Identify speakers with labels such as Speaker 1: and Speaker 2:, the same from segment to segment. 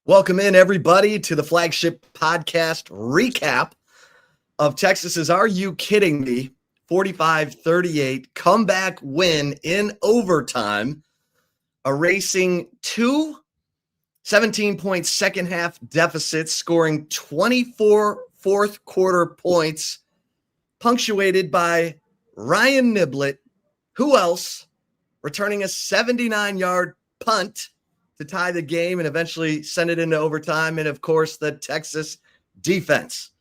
Speaker 1: Welcome in, everybody, to the Flagship Podcast recap of Texas's Are You Kidding Me? 45-38 comeback win in overtime, erasing two 17-point second-half deficits, scoring 24 fourth-quarter points, punctuated by Ryan Niblett, who else, returning a 79-yard punt to tie the game and eventually send it into overtime. And, of course, the Texas defense,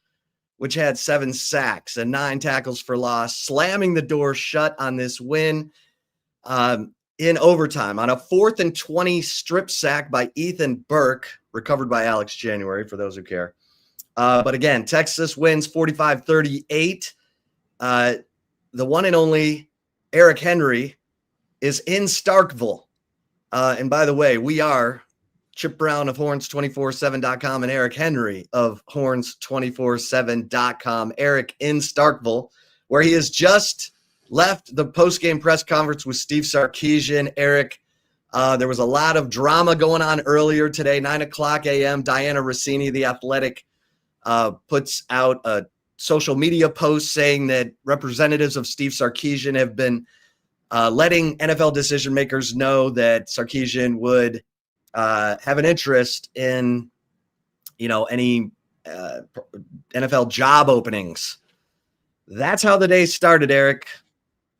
Speaker 1: which had 7 sacks and 9 tackles for loss, slamming the door shut on this win in overtime on a 4th and 20 strip sack by Ethan Burke, recovered by Alex January, for those who care. But, again, Texas wins 45-38. The one and only Eric Henry is in Starkville. And by the way, we are Chip Brown of Horns247.com and Eric Henry of Horns247.com. Eric in Starkville, where he has just left the post-game press conference with Steve Sarkeesian. Eric, there was a lot of drama going on earlier today, 9 o'clock a.m. Diana Rossini, the Athletic, puts out a social media post saying that representatives of Steve Sarkeesian have been letting NFL decision makers know that Sarkeesian would have an interest in, any NFL job openings. That's how the day started, Eric.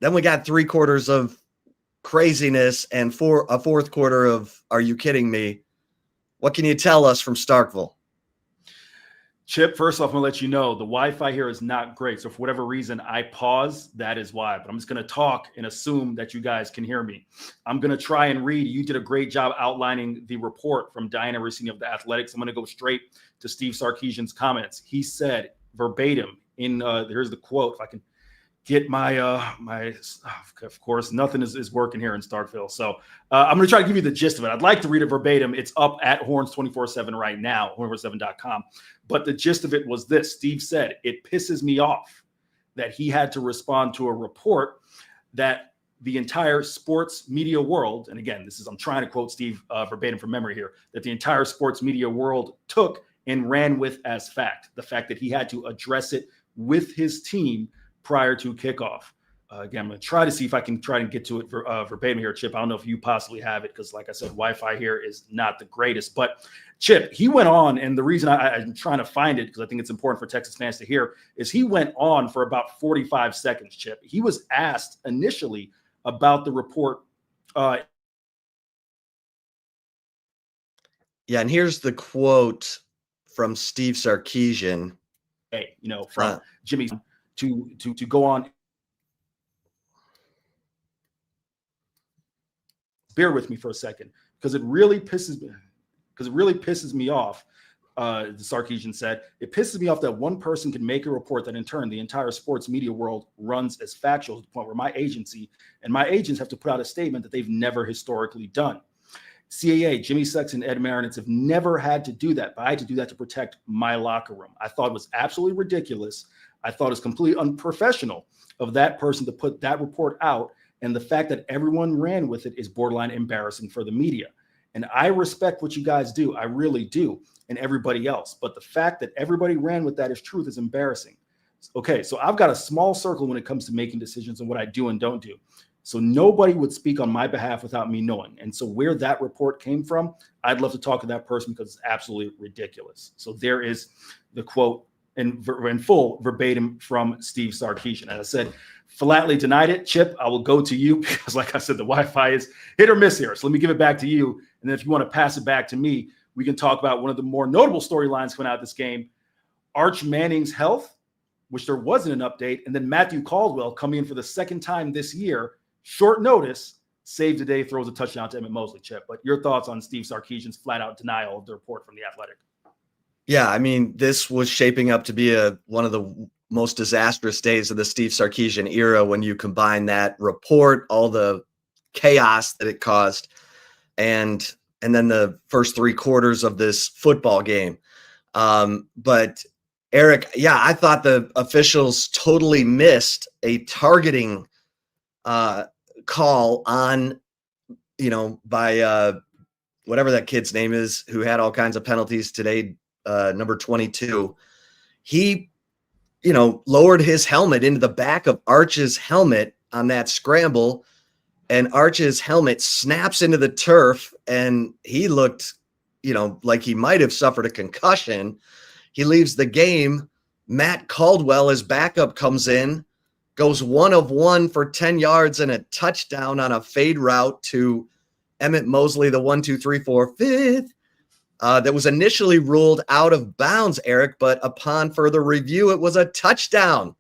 Speaker 1: Then we got 3 quarters of craziness and a fourth quarter of Are You Kidding Me? What can you tell us from Starkville?
Speaker 2: Chip, first off, I'm going to let you know the Wi-Fi here is not great. So for whatever reason I pause, that is why. But I'm just going to talk and assume that you guys can hear me. I'm going to try and read. You did a great job outlining the report from Diana Rossini of the Athletics. I'm going to go straight to Steve Sarkeesian's comments. He said verbatim here's the quote. If I can get my of course, nothing is working here in Starkville. So I'm going to try to give you the gist of it. I'd like to read it verbatim. It's up at Horns247 right now, horns247.com. But the gist of it was this. Steve said, it pisses me off that he had to respond to a report that the entire sports media world, and again, I'm trying to quote Steve verbatim from memory here, that the entire sports media world took and ran with as fact. The fact that he had to address it with his team prior to kickoff. Again, I'm going to try to see if I can try and get to it verbatim here, Chip. I don't know if you possibly have it because, like I said, Wi-Fi here is not the greatest. But, Chip, he went on, and the reason I'm trying to find it, because I think it's important for Texas fans to hear, is he went on for about 45 seconds, Chip. He was asked initially about the report.
Speaker 1: Yeah, and here's the quote from Steve Sarkeesian.
Speaker 2: From Jimmy to go on. Bear with me for a second, because it really pisses me off. The Sarkeesian said, it pisses me off that one person can make a report that in turn the entire sports media world runs as factual to the point where my agency and my agents have to put out a statement that they've never historically done. CAA, Jimmy Sexton, Ed Marinitz have never had to do that, but I had to do that to protect my locker room. I thought it was absolutely ridiculous. I thought it was completely unprofessional of that person to put that report out. And the fact that everyone ran with it is borderline embarrassing for the media. And I respect what you guys do. I really do. And everybody else. But the fact that everybody ran with that as truth is embarrassing. Okay, so I've got a small circle when it comes to making decisions on what I do and don't do. So nobody would speak on my behalf without me knowing. And so where that report came from, I'd love to talk to that person because it's absolutely ridiculous. So there is the quote in full verbatim from Steve Sarkeesian. As I said, flatly denied it. Chip, I will go to you because, like I said, the Wi-Fi is hit or miss here. So let me give it back to you. And then if you want to pass it back to me, we can talk about one of the more notable storylines coming out of this game, Arch Manning's health, which there wasn't an update, and then Matthew Caldwell coming in for the second time this year, short notice, saves the day, throws a touchdown to Emmett Mosley, Chip. But your thoughts on Steve Sarkeesian's flat-out denial of the report from The Athletic?
Speaker 1: Yeah, I mean, this was shaping up to be one of the most disastrous days of the Steve Sarkeesian era when you combine that report, all the chaos that it caused, and then the first 3 quarters of this football game. But Eric, yeah, I thought the officials totally missed a targeting call on, by whatever that kid's name is, who had all kinds of penalties today, number 22, he, lowered his helmet into the back of Arch's helmet on that scramble, and Arch's helmet snaps into the turf, and he looked, like he might have suffered a concussion. He leaves the game. Matt Caldwell, his backup, comes in, goes 1 of 1 for 10 yards and a touchdown on a fade route to Emmett Mosley, the 1, 2, 3, 4, 5th. That was initially ruled out of bounds, Eric, but upon further review, it was a touchdown.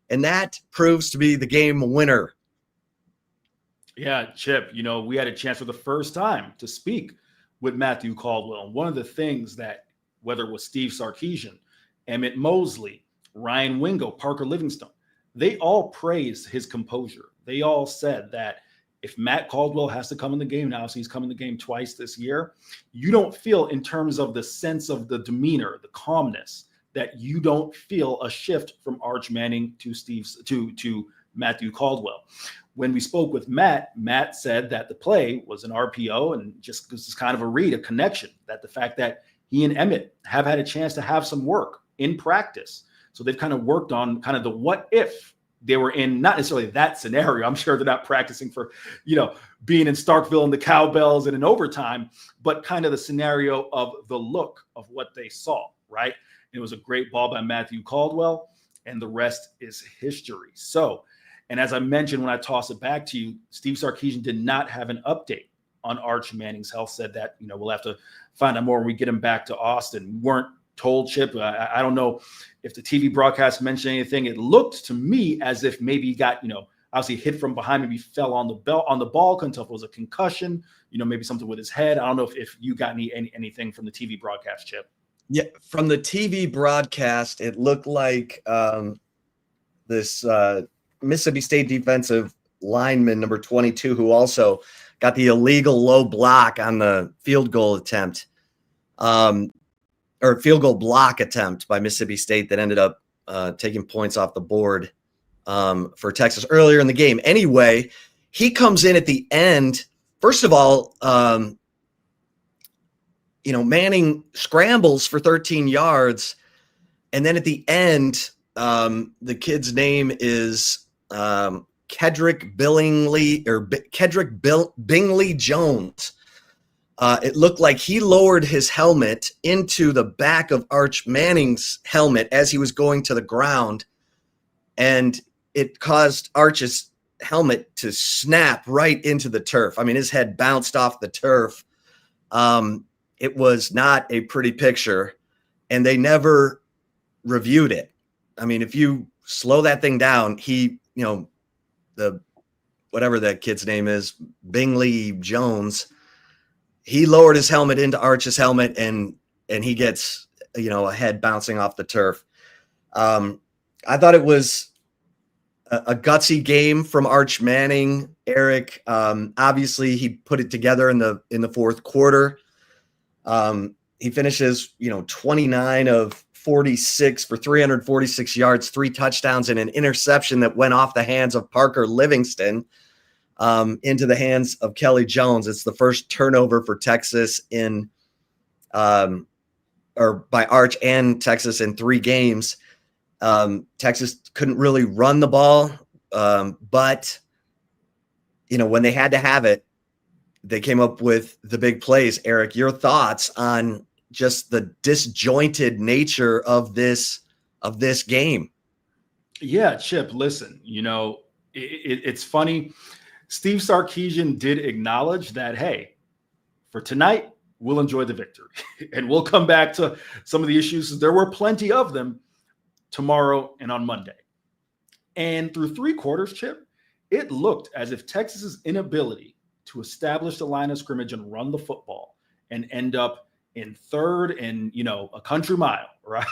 Speaker 1: And that proves to be the game winner.
Speaker 2: Yeah, Chip, we had a chance for the first time to speak with Matthew Caldwell. And one of the things that, whether it was Steve Sarkeesian, Emmett Mosley, Ryan Wingo, Parker Livingstone, they all praised his composure. They all said that if Matt Caldwell has to come in the game now, so he's come in the game twice this year, you don't feel, in terms of the sense of the demeanor, the calmness, that you don't feel a shift from Arch Manning to Matthew Caldwell. When we spoke with Matt said that the play was an RPO and just this is kind of a read, a connection, that the fact that he and Emmett have had a chance to have some work in practice. So they've kind of worked on kind of the what if they were in not necessarily that scenario. I'm sure they're not practicing for, being in Starkville and the cowbells and in overtime, but kind of the scenario of the look of what they saw, right? And it was a great ball by Matthew Caldwell, and the rest is history. So, and as I mentioned when I toss it back to you, Steve Sarkeesian did not have an update on Arch Manning's health, said that, we'll have to find out more when we get him back to Austin. We weren't told, Chip. I don't know if the TV broadcast mentioned anything. It looked to me as if maybe he got, obviously hit from behind, maybe fell on the ball. Couldn't tell if it was a concussion, maybe something with his head. I don't know if you got anything from the TV broadcast, Chip.
Speaker 1: Yeah, from the TV broadcast, it looked like this Mississippi State defensive lineman, number 22, who also got the illegal low block on the field goal attempt, or field goal block attempt by Mississippi State that ended up taking points off the board for Texas earlier in the game. Anyway, he comes in at the end. First of all, Manning scrambles for 13 yards. And then at the end, the kid's name is Kedrick Bingley Jones. It looked like he lowered his helmet into the back of Arch Manning's helmet as he was going to the ground, and it caused Arch's helmet to snap right into the turf. I mean, his head bounced off the turf. It was not a pretty picture, and they never reviewed it. I mean, if you slow that thing down, whatever that kid's name is, Bingley Jones, he lowered his helmet into Arch's helmet, and he gets, a head bouncing off the turf. I thought it was a gutsy game from Arch Manning, Eric. Obviously, he put it together in the fourth quarter. He finishes, 29 of 46 for 346 yards, 3 touchdowns, and an interception that went off the hands of Parker Livingston into the hands of Kelly Jones. It's the first turnover for Texas or by Arch and Texas in 3 games. Texas couldn't really run the ball, but when they had to have it, they came up with the big plays. Eric, your thoughts on just the disjointed nature of this game?
Speaker 2: Yeah, Chip, listen, it's funny. Steve Sarkeesian did acknowledge that, hey, for tonight, we'll enjoy the victory and we'll come back to some of the issues. There were plenty of them tomorrow and on Monday. And through 3 quarters, Chip, it looked as if Texas's inability to establish the line of scrimmage and run the football and end up in third and, a country mile, right,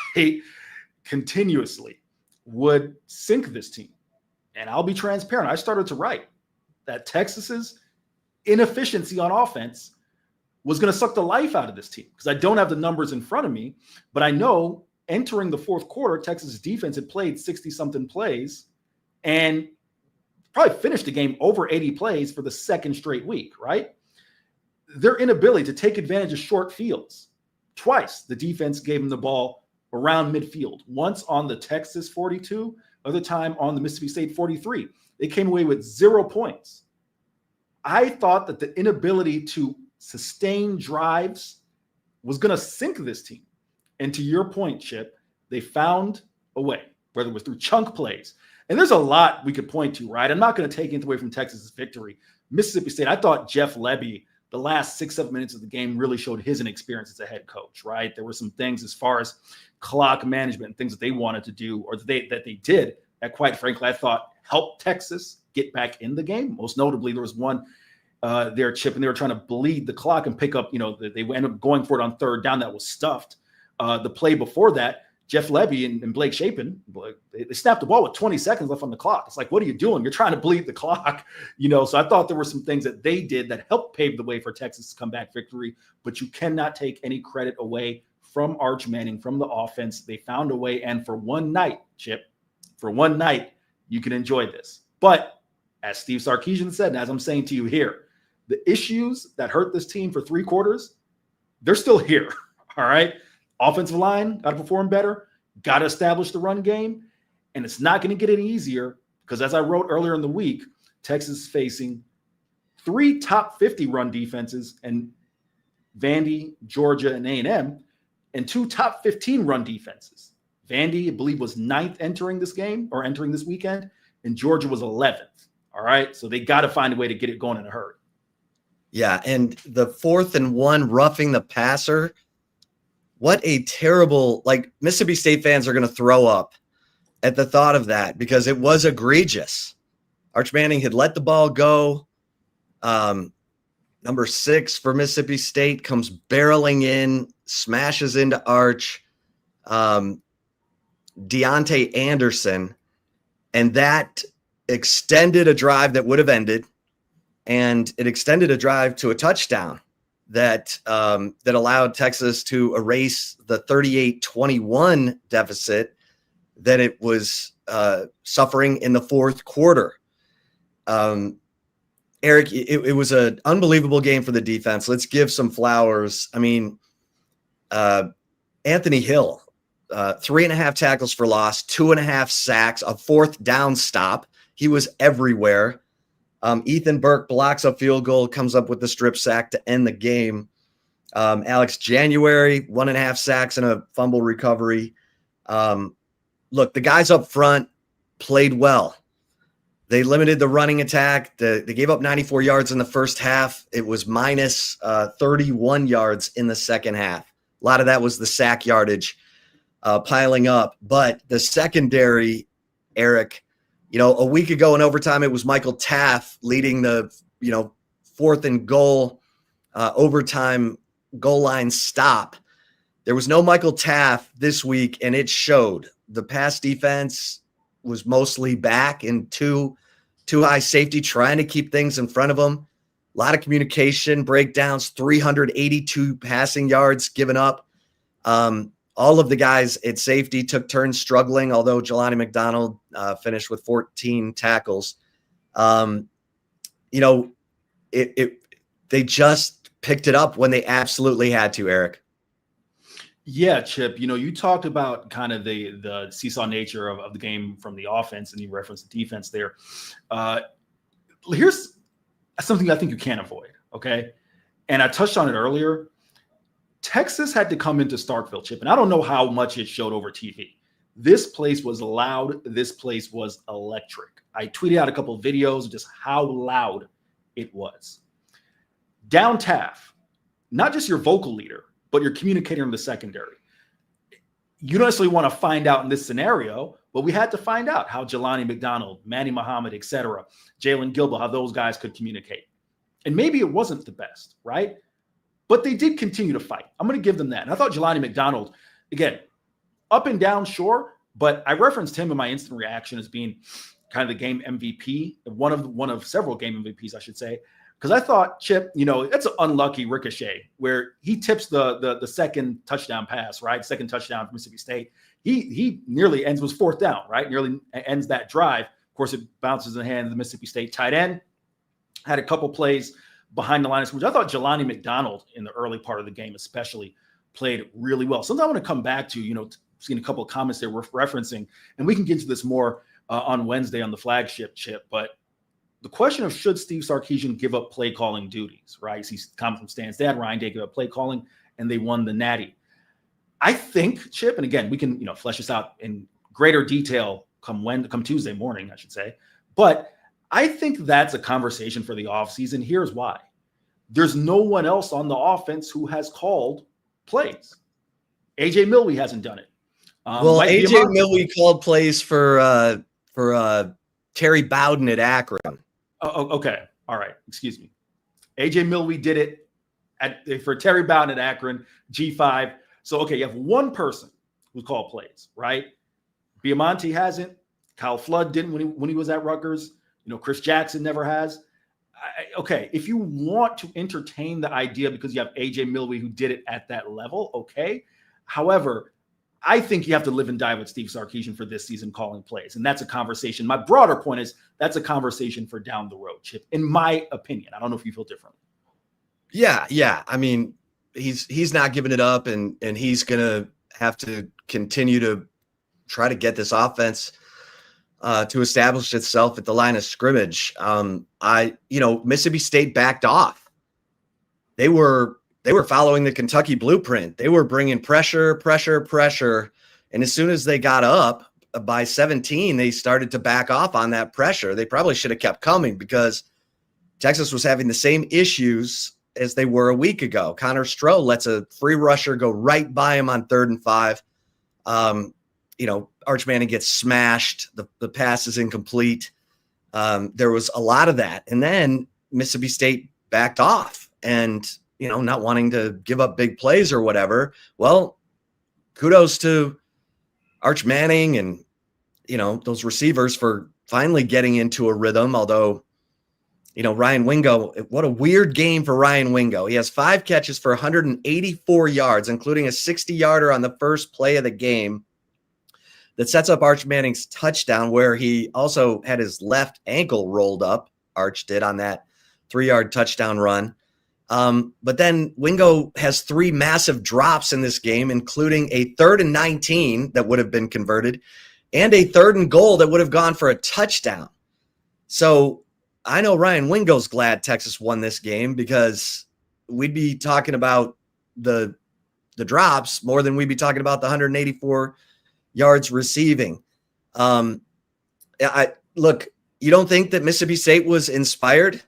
Speaker 2: continuously would sink this team. And I'll be transparent. I started to write that Texas's inefficiency on offense was going to suck the life out of this team, because I don't have the numbers in front of me, but I know entering the fourth quarter, Texas defense had played 60-something plays and probably finished the game over 80 plays for the second straight week, right? their inability to take advantage of short fields. Twice the defense gave them the ball around midfield, once on the Texas 42, other time on the Mississippi State 43. They came away with 0 points. I thought that the inability to sustain drives was going to sink this team. And to your point, Chip, they found a way, whether it was through chunk plays. And there's a lot we could point to, right? I'm not going to take anything away from Texas's victory. Mississippi State, I thought Jeff Lebby, the last 6-7 minutes of the game really showed his inexperience as a head coach, right? There were some things as far as clock management and things that they wanted to do or that they did that, quite frankly, I thought helped Texas get back in the game. Most notably, there was one there, Chip, and they were trying to bleed the clock and pick up, they ended up going for it on third down that was stuffed. The play before that, Jeff Lebby and Blake Shapen, they snapped the ball with 20 seconds left on the clock. It's like, what are you doing? You're trying to bleed the clock, So I thought there were some things that they did that helped pave the way for Texas' comeback victory, but you cannot take any credit away from Arch Manning, from the offense. They found a way, and for one night, Chip, you can enjoy this. But as Steve Sarkeesian said, and as I'm saying to you here, the issues that hurt this team for 3 quarters, they're still here, all right? Offensive line, got to perform better, got to establish the run game, and it's not going to get any easier because, as I wrote earlier in the week, Texas is facing 3 top 50 run defenses, and Vandy, Georgia, and A&M, and 2 top 15 run defenses. Vandy, I believe, was 9th entering this weekend, and Georgia was 11th. All right, so they got to find a way to get it going in a hurry.
Speaker 1: Yeah, and the 4th and 1 roughing the passer. What a terrible, Mississippi State fans are going to throw up at the thought of that because it was egregious. Arch Manning had let the ball go. Number 6 for Mississippi State comes barreling in, smashes into Arch. Deontay Anderson, and that extended a drive that would have ended, and it extended a drive to a touchdown that allowed Texas to erase the 38-21 deficit that it was suffering in the 4th quarter. Eric, it was an unbelievable game for the defense. Let's give some flowers. I mean, Anthony Hill, 3.5 tackles for loss, 2.5 sacks, a 4th down stop. He was everywhere. Ethan Burke blocks a field goal, comes up with the strip sack to end the game. Alex January, 1.5 sacks and a fumble recovery. Look, the guys up front played well. They limited the running attack. They gave up 94 yards in the first half. It was minus 31 yards in the second half. A lot of that was the sack yardage piling up. But the secondary, Eric, a week ago in overtime, it was Michael Taff leading the, 4th and goal overtime goal line stop. There was no Michael Taff this week, and it showed. The pass defense was mostly back in two high safety, trying to keep things in front of them. A lot of communication breakdowns, 382 passing yards given up. All of the guys at safety took turns struggling, although Jelani McDonald finished with 14 tackles. They just picked it up when they absolutely had to, Eric.
Speaker 2: Yeah, Chip, you talked about kind of the seesaw nature of the game from the offense, and you referenced the defense there. Here's something I think you can't avoid, okay? And I touched on it earlier. Texas had to come into Starkville, Chip, and I don't know how much it showed over TV. This place was loud. This place was electric. I tweeted out a couple of videos of just how loud it was. Down Taff, not just your vocal leader, but your communicator in the secondary. You don't necessarily want to find out in this scenario, but we had to find out how Jelani McDonald, Manny Muhammad, et cetera, Jalen Gilbert, how those guys could communicate. And maybe it wasn't the best, right? But they did continue to fight. I'm going to give them that. And I thought Jelani McDonald, again, up and down, sure, but I referenced him in my instant reaction as being kind of the game MVP, one of several game MVPs, I should say. Because I thought, Chip, it's an unlucky ricochet where he tips the second touchdown pass, right? Second touchdown for Mississippi State. He nearly was 4th down, right? Nearly ends that drive. Of course, it bounces in the hand of the Mississippi State tight end. Had a couple plays behind the line of scrimmage. I thought Jelani McDonald in the early part of the game especially played really well. Something I want to come back to, seeing a couple of comments they were referencing, and we can get into this more on Wednesday on the flagship, Chip, but the question of should Steve Sarkeesian give up play calling duties, right? He's comment from Stan's dad, Ryan Day gave up play calling, and they won the Natty. I think, Chip, and again, we can flesh this out in greater detail come Tuesday morning, I should say. But I think that's a conversation for the offseason. Here's why. There's no one else on the offense who has called plays. AJ Milwee hasn't done it.
Speaker 1: AJ Milwee called plays for Terry Bowden at Akron.
Speaker 2: Oh, okay. All right. Excuse me. AJ Milwee did it for Terry Bowden at Akron, G5. So, okay, you have one person who called plays, right? Biamonte hasn't. Kyle Flood didn't when he was at Rutgers. Chris Jackson never has. Okay, if you want to entertain the idea because you have AJ Milwee who did it at that level, okay. However, I think you have to live and die with Steve Sarkeesian for this season calling plays. And that's a conversation. My broader point is that's a conversation for down the road, Chip, in my opinion. I don't know if you feel differently.
Speaker 1: Yeah. I mean, he's not giving it up, and he's going to have to continue to try to get this offense to establish itself at the line of scrimmage. Mississippi State backed off. They were following the Kentucky blueprint. They were bringing pressure. And as soon as they got up by 17, they started to back off on that pressure. They probably should have kept coming because Texas was having the same issues as they were a week ago. Connor Stroh lets a free rusher go right by him on 3rd and 5. Arch Manning gets smashed. The pass is incomplete. There was a lot of that. And then Mississippi State backed off and, not wanting to give up big plays or whatever. Well, kudos to Arch Manning and, those receivers for finally getting into a rhythm. Although, Ryan Wingo, what a weird game for Ryan Wingo. He has 5 catches for 184 yards, including a 60-yarder on the first play of the game that sets up Arch Manning's touchdown, where he also had his left ankle rolled up. Arch did on that 3-yard touchdown run. But then Wingo has 3 massive drops in this game, including a 3rd and 19 that would have been converted and a 3rd and goal that would have gone for a touchdown. So I know Ryan Wingo's glad Texas won this game because we'd be talking about the drops more than we'd be talking about the 184 yards receiving. Look, you don't think that Mississippi State was inspired?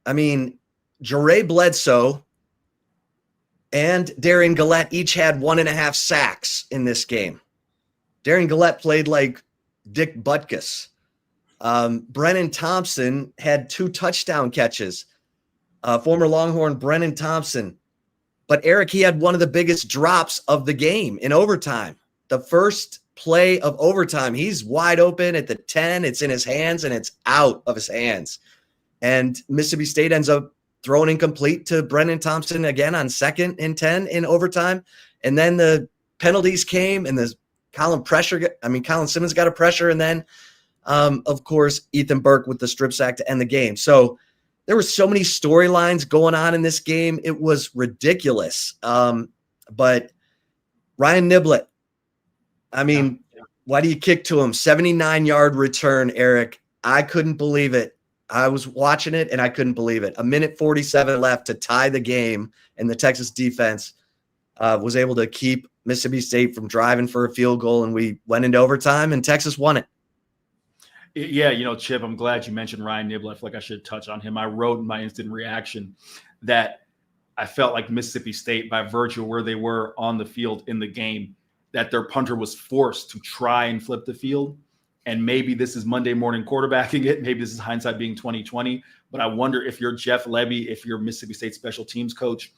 Speaker 1: I mean, Jure Bledsoe and Darian Gillette each had 1.5 sacks in this game. Darian Gillette played like Dick Butkus. Brennan Thompson had 2 touchdown catches. Former Longhorn Brennan Thompson. But Eric, he had one of the biggest drops of the game in overtime. The first play of overtime, he's wide open at the 10. It's in his hands and it's out of his hands. And Mississippi State ends up throwing incomplete to Brennan Thompson again on 2nd and 10 in overtime. And then the penalties came and the Colin Simmons got a pressure. And then, of course, Ethan Burke with the strip sack to end the game. So there were so many storylines going on in this game. It was ridiculous. But Ryan Niblett, why do you kick to him? 79-yard return, Eric. I couldn't believe it. I was watching it, and I couldn't believe it. 1:47 left to tie the game, and the Texas defense was able to keep Mississippi State from driving for a field goal, and we went into overtime, and Texas won it.
Speaker 2: Yeah, Chip, I'm glad you mentioned Ryan Niblett. I feel like I should touch on him. I wrote in my instant reaction that I felt like Mississippi State, by virtue of where they were on the field in the game, that their punter was forced to try and flip the field. And maybe this is Monday morning quarterbacking it. Maybe this is hindsight being 2020. But I wonder if you're Jeff Lebby, if you're Mississippi State special teams coach,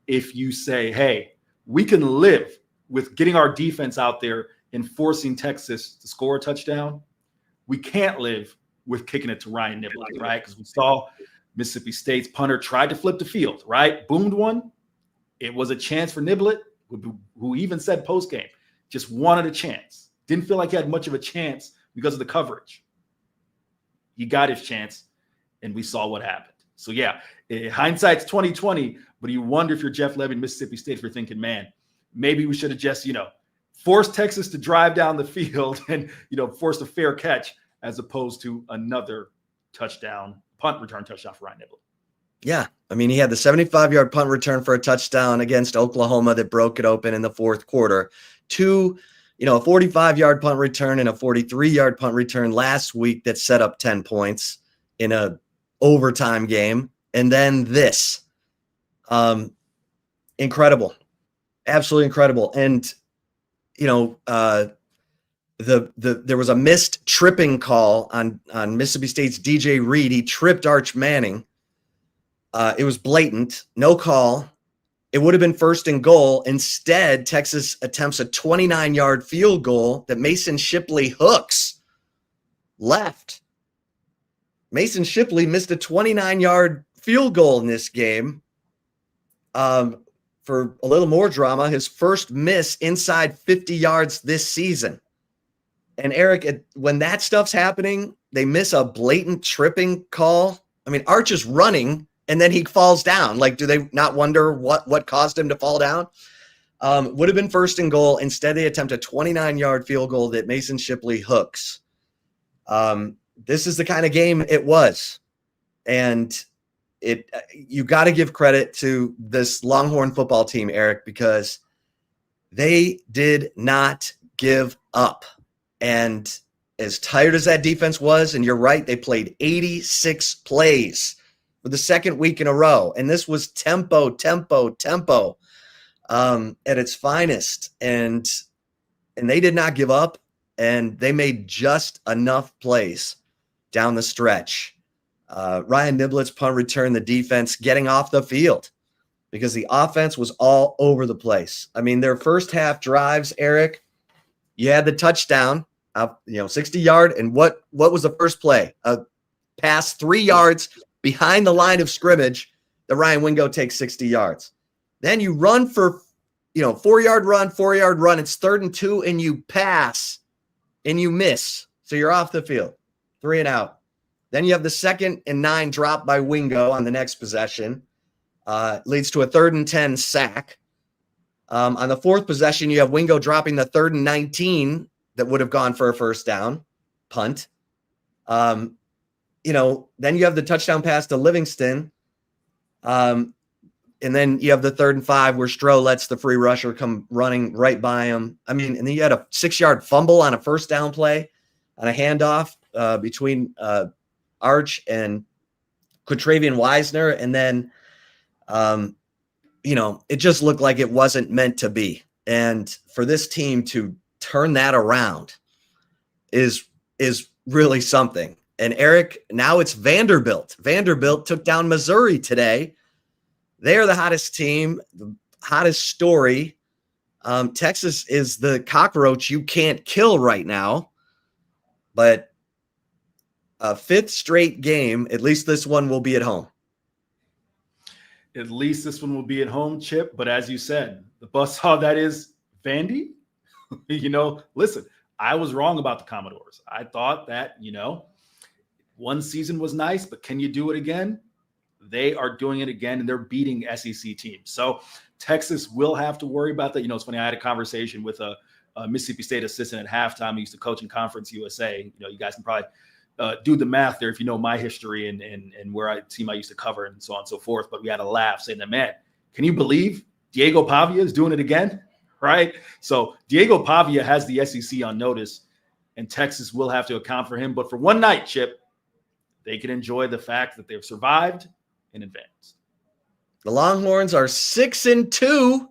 Speaker 2: if you say, hey, we can live with getting our defense out there and forcing Texas to score a touchdown. We can't live with kicking it to Ryan Niblett, right? Because we saw Mississippi State's punter tried to flip the field, right? Boomed one. It was a chance for Niblett, who even said postgame, just wanted a chance. Didn't feel like he had much of a chance because of the coverage. He got his chance, and we saw what happened. So yeah, hindsight's 2020, but you wonder if you're Jeff Levy in Mississippi State, if you're thinking, man, maybe we should have just, forced Texas to drive down the field and, forced a fair catch as opposed to another punt return touchdown for Ryan Niblett.
Speaker 1: Yeah. I mean, he had the 75-yard punt return for a touchdown against Oklahoma that broke it open in the fourth quarter. A 45-yard punt return and a 43-yard punt return last week that set up 10 points in a overtime game. And then this, incredible, absolutely incredible. And, there was a missed tripping call on Mississippi State's DJ Reed. He tripped Arch Manning. It was blatant, no call. It would have been 1st and goal. Instead, Texas attempts a 29-yard field goal that Mason Shipley hooks left. Mason Shipley missed a 29-yard field goal in this game. For a little more drama, his first miss inside 50 yards this season. And Eric, when that stuff's happening, they miss a blatant tripping call. I mean, Arch is running, and then he falls down. Like, do they not wonder what caused him to fall down? Would have been 1st and goal. Instead, they attempt a 29-yard field goal that Mason Shipley hooks. This is the kind of game it was. And you got to give credit to this Longhorn football team, Eric, because they did not give up. And as tired as that defense was, and you're right, they played 86 plays for the second week in a row. And this was tempo at its finest. And they did not give up, and they made just enough plays down the stretch. Ryan Niblett's punt return, the defense getting off the field because the offense was all over the place. I mean, their first half drives, Eric, you had the touchdown, 60-yard. And what was the first play? A pass 3 yards behind the line of scrimmage that Ryan Wingo takes 60 yards. Then you run for, 4-yard run. It's 3rd and 2, and you pass and you miss. So you're off the field, 3 and out. Then you have the 2nd and 9 drop by Wingo on the next possession. Leads to a 3rd and 10 sack. On the 4th possession, you have Wingo dropping the 3rd and 19 that would have gone for a first down punt. Then you have the touchdown pass to Livingston. And then you have the 3rd and 5 where Stroh lets the free rusher come running right by him. I mean, and then you had a 6-yard fumble on a first down play on a handoff between Arch and Quatravian Wisner. And then, it just looked like it wasn't meant to be. And for this team to turn that around is really something. And Eric, now it's Vanderbilt. Vanderbilt took down Missouri today. They're the hottest team, the hottest story. Texas is the cockroach you can't kill right now. But a 5th straight game, at least this one will be at home.
Speaker 2: At least this one will be at home, Chip. But as you said, the buzzsaw that is Vandy. Listen, I was wrong about the Commodores. I thought that, one season was nice, but can you do it again? They are doing it again, and they're beating SEC teams. So Texas will have to worry about that. It's funny. I had a conversation with a Mississippi State assistant at halftime. He used to coach in Conference USA. You guys can probably do the math there if you know my history and where I used to cover and so on and so forth. But we had a laugh saying that, man, can you believe Diego Pavia is doing it again? Right? So Diego Pavia has the SEC on notice, and Texas will have to account for him. But for one night, Chip, they can enjoy the fact that they've survived and advanced.
Speaker 1: The Longhorns are 6-2,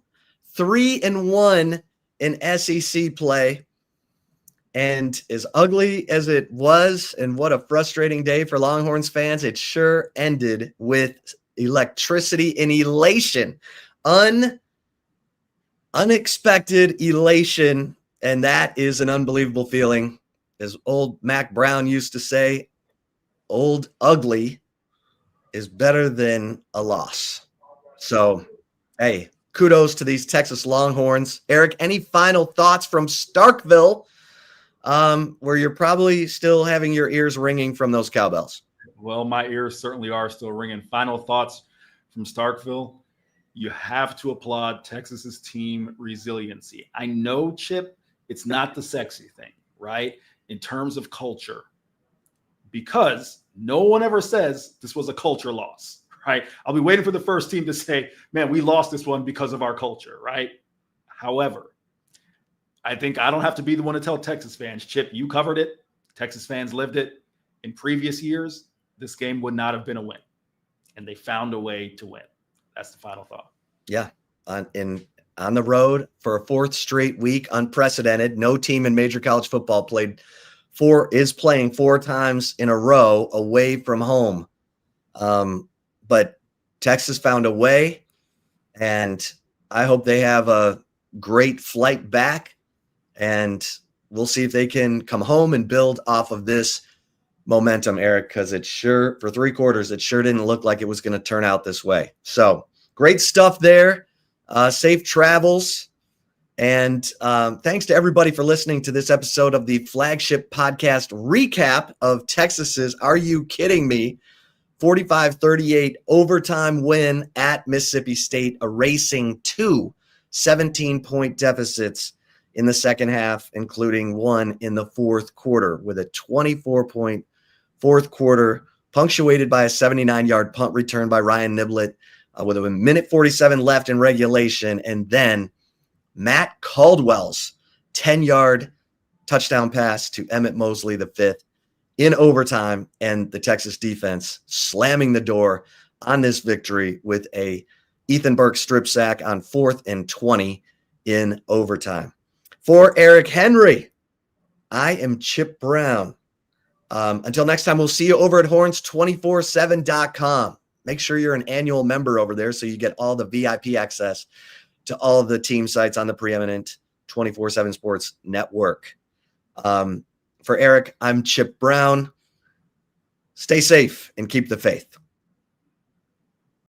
Speaker 1: 3-1 in SEC play. And as ugly as it was, and what a frustrating day for Longhorns fans, it sure ended with electricity and elation. Unexpected elation, and that is an unbelievable feeling. As old Mac Brown used to say, old ugly is better than a loss. So, hey, kudos to these Texas Longhorns. Eric, any final thoughts from Starkville, where you're probably still having your ears ringing from those cowbells?
Speaker 2: Well, my ears certainly are still ringing. Final thoughts from Starkville. You have to applaud Texas's team resiliency. I know, Chip, it's not the sexy thing, right? In terms of culture, because no one ever says this was a culture loss, right? I'll be waiting for the first team to say, man, we lost this one because of our culture, right? However, I think I don't have to be the one to tell Texas fans, Chip, you covered it. Texas fans lived it. In previous years, this game would not have been a win, and they found a way to win. That's the final thought.
Speaker 1: Yeah. On the road for a fourth straight week, unprecedented. No team in major college football is playing 4 times in a row away from home. But Texas found a way, and I hope they have a great flight back, and we'll see if they can come home and build off of this momentum, Eric, because for 3 quarters, it sure didn't look like it was going to turn out this way. So great stuff there. Safe travels. And thanks to everybody for listening to this episode of the Flagship Podcast recap of Texas's Are You Kidding Me? 45-38 overtime win at Mississippi State, erasing 2 17-point deficits in the second half, including one in the fourth quarter, with a 24-point fourth quarter punctuated by a 79-yard punt return by Ryan Niblett with a minute 47 left in regulation, and then Matt Caldwell's 10-yard touchdown pass to Emmett Mosley, the 5th, in overtime, and the Texas defense slamming the door on this victory with a Ethan Burke strip sack on 4th and 20 in overtime. For Eric Henry, I am Chip Brown. Until next time, we'll see you over at horns247.com. Make sure you're an annual member over there so you get all the VIP access to all of the team sites on the preeminent 24/7 Sports Network. For Eric, I'm Chip Brown. Stay safe and keep the faith.